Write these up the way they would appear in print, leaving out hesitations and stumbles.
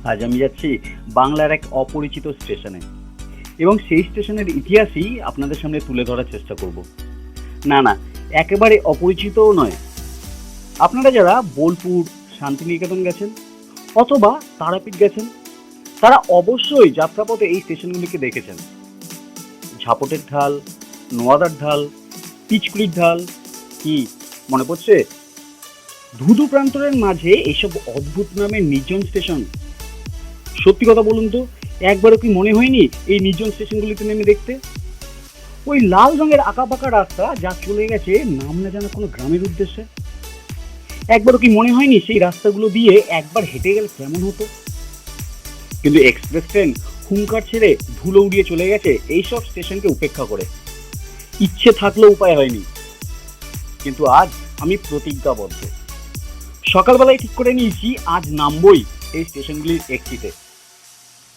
আজ আমি যাচ্ছি বাংলার এক অপরিচিত স্টেশনে এবং সেই স্টেশনের ইতিহাসই আপনাদের সামনে তুলে ধরার চেষ্টা করব। না না, একেবারে অপরিচিতও নয়। আপনারা যারা বোলপুর, শান্তিনিকেতন গেছেন অথবা তারাপীঠ গেছেন, তারা অবশ্যই যাত্রাপথে এই স্টেশনগুলিকে দেখেছেন। ঝাপটের ঢাল, নোয়াদার ঢাল, পিচকুড়ির ঢাল, কি মনে পড়ছে? ধুধু প্রান্তরের মাঝে এইসব অদ্ভুত নামের নির্জন স্টেশন। সত্যি কথা বলুন তো, একবারও কি মনে হয়নি এই নির্জন স্টেশনগুলিতে নেমে দেখতে? ওই লাল রঙের আঁকাবাঁকা রাস্তা যা চলে গেছে নাম না জানা কোনো গ্রামের উদ্দেশ্যে, একবারও কি মনে হয়নি সেই রাস্তাগুলো দিয়ে একবার হেঁটে গেলে কেমন হতো? কিন্তু এক্সপ্রেস ট্রেন হুঙ্কার ছেড়ে ধুলো উড়িয়ে চলে গেছে এইসব স্টেশনকে উপেক্ষা করে। ইচ্ছে থাকলেও উপায় হয়নি। কিন্তু আজ আমি প্রতিজ্ঞাবদ্ধ। সকালবেলায় ঠিক করে নিয়েছি আজ নামবই এই স্টেশনগুলির একটিতে।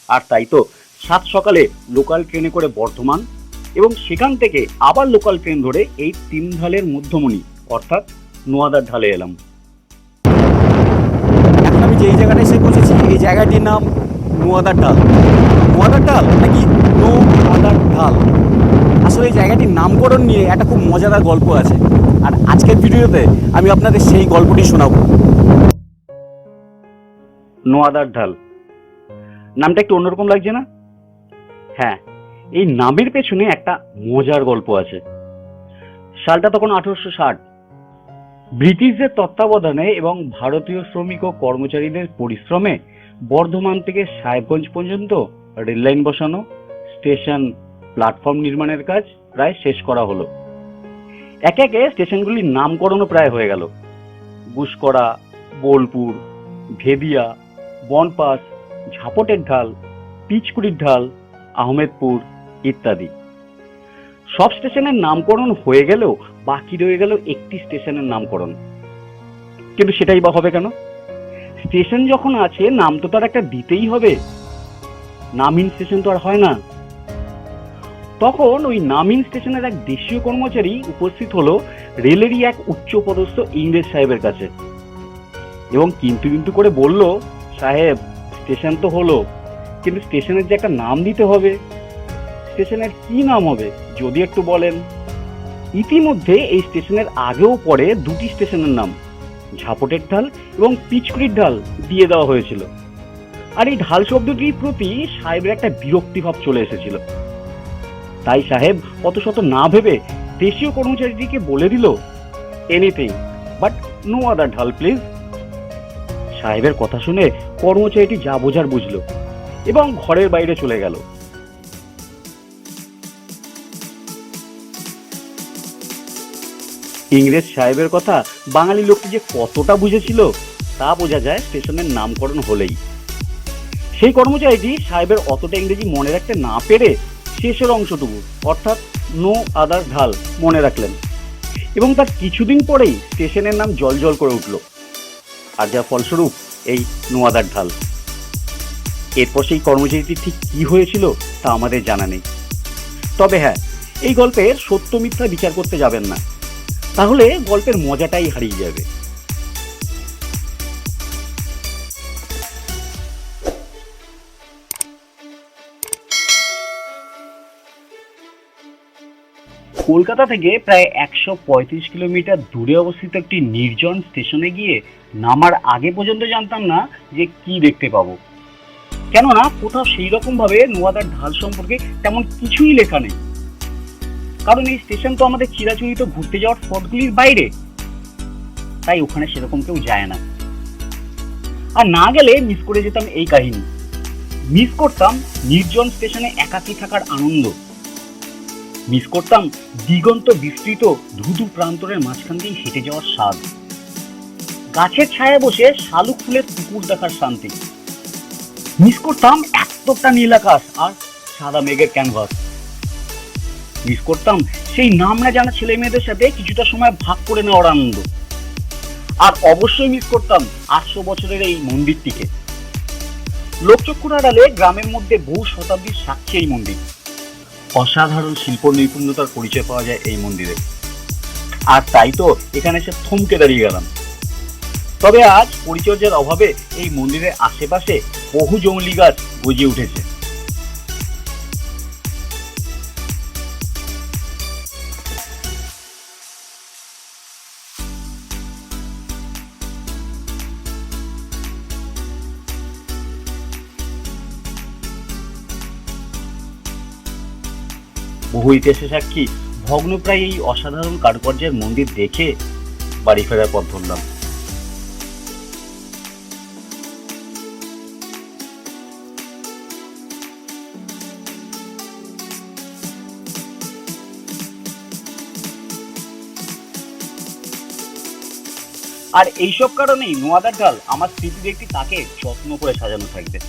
আর তাই তো সাত সকালে লোকাল ট্রেনে করে বর্ধমান এবং সেখান থেকে আবার লোকাল ট্রেন ধরে এই তিন ঢালের মধ্যমণি অর্থাৎ নোয়াদার ঢালে এলাম। এখন আমি যেই জায়গাটায় এসে পৌঁছেছি এই জায়গাটির নাম নোয়াদার ঢাল। নোয়াদার ঢাল নাকি নোয়াদার ঢাল, আসলে এই জায়গাটির নামকরণ নিয়ে একটা খুব মজাদার গল্প আছে, আর আজকের ভিডিওতে আমি আপনাদের সেই গল্পটি শোনাবো। নোয়াদার ঢাল নামটা একটু অন্যরকম লাগছে না? হ্যাঁ, এই নামের পেছনে একটা মজার গল্প আছে। সালটা তখন 1860। ব্রিটিশদের তত্ত্বাবধানে এবং ভারতীয় শ্রমিক ও কর্মচারীদের পরিশ্রমে বর্ধমান থেকে সাহেবগঞ্জ পর্যন্ত রেললাইন বসানো, স্টেশন, প্ল্যাটফর্ম নির্মাণের কাজ প্রায় শেষ করা হলো। একে একে স্টেশনগুলির নামকরণও প্রায় হয়ে গেল। গুসকরা, বোলপুর, ভেদিয়া, বনপাস, ঝাপটের ঢাল, পিচকুড়ির ঢাল, আহমেদপুর ইত্যাদি। সব স্টেশনের নামকরণ হয়ে গেলেও বাকি রয়ে গেল একটি স্টেশনের নামকরণ। কিন্তু সেটাই বা হবে কেন? স্টেশন যখন আছে নাম তো তার একটা দিতেই হবে, নামহীন স্টেশন তো আর হয় না। তখন ওই নামহীন স্টেশনের এক দেশীয় কর্মচারী উপস্থিত হলো রেলেরই এক উচ্চপদস্থ ইংরেজ সাহেবের কাছে এবং কিন্তু কিন্তু করে বলল, সাহেব স্টেশন তো হলো, কিন্তু স্টেশনের যে একটা নাম দিতে হবে, স্টেশনের কি নাম হবে যদি একটু বলেন। ইতিমধ্যে এই স্টেশনের আগেও পরে দুটি স্টেশনের নাম ঝাপটের ঢাল এবং পিচকুড়ির ঢাল দিয়ে দেওয়া হয়েছিল। আর এই ঢাল শব্দটির প্রতি সাহেবের একটা বিরক্তিভাব চলে এসেছিল। তাই সাহেব অত শত না ভেবে দেশীয় কর্মচারীটিকে বলে দিল, এনিথিং বাট নো আদার ঢাল প্লিজ। সাহেবের কথা শুনে কর্মচারীটি যা বোঝার বুঝলো এবং ঘরের বাইরে চলে গেল। ইংরেজ সাহেবের কথা বাঙালি লোকটি যে কতটা বুঝেছিল তা বোঝা যায় স্টেশনের নামকরণ হলেই। সেই কর্মচারীটি সাহেবের অতটা ইংরেজি মনে রাখতে না পেরে শেষের অংশটুকু অর্থাৎ নো আদার ঢাল মনে রাখলেন এবং তার কিছুদিন পরেই স্টেশনের নাম জলজল করে উঠল, আর যার ফলস্বরূপ এই নো আদার ঢাল। এরপর সেই কর্মচারীটি ঠিক কি হয়েছিল তা আমাদের জানা নেই। তবে হ্যাঁ, এই গল্পের সত্য মিথ্যা বিচার করতে যাবেন না, তাহলে গল্পের মজাটাই হারিয়ে যাবে। কলকাতা থেকে প্রায় 135 কিলোমিটার দূরে অবস্থিত একটি নির্জন স্টেশনে গিয়ে নামার আগে পর্যন্ত জানতাম না যে কি দেখতে পাবো। কেননা কোথাও সেই রকম ভাবে নোয়াদার ঢাল সম্পর্কে তেমন কিছুই লেখা নেই, কারণ এই স্টেশন তো আমাদের চিরাচরিত ঘুরতে যাওয়ার স্পটগুলির বাইরে, তাই ওখানে সেরকম কেউ যায় না। আর না গেলে মিস করে যেতাম এই কাহিনী, মিস করতাম নির্জন স্টেশনে একাকী থাকার আনন্দ, মিস করতাম দিগন্ত বিস্তৃত ধুধু প্রান্তরের মাঝখান দিয়ে হেঁটে যাওয়ার স্বাদ, গাছের ছায়ায় বসে শালুক ফুলের পুকুর দেখার শান্তি, মিস করতাম এতটা নীল আকাশ আর সাদা মেঘের ক্যানভাস, মিস করতাম সেই নাম না জানা ছেলে মেয়েদের সাথে কিছুটা সময় ভাগ করে নেওয়ার আনন্দ, আর অবশ্যই মিস করতাম 800 বছরের এই মন্দিরটিকে। লোকচক্ষুর আড়ালে গ্রামের মধ্যে বহু শতাব্দীর সাক্ষী এই মন্দির। অসাধারণ শিল্প নৈপুণ্যতার পরিচয় পাওয়া যায় এই মন্দিরে, আর তাই তো এখানে এসে থমকে দাঁড়িয়ে গেলাম। তবে আজ পরিচর্যার অভাবে এই মন্দিরের আশেপাশে বহু জংলি গাছ গজিয়ে উঠেছে। বহু ইতিহাসের সাক্ষী ভগ্নপ্রায় এই অসাধারণ কারুকার্যের মন্দির দেখে বাড়ি ফেরার পথ ধরলাম। আর এইসব কারণেই নোয়াদার ঢাল আমার স্মৃতির একটি তাকে যত্ন করে সাজানো থাকবে।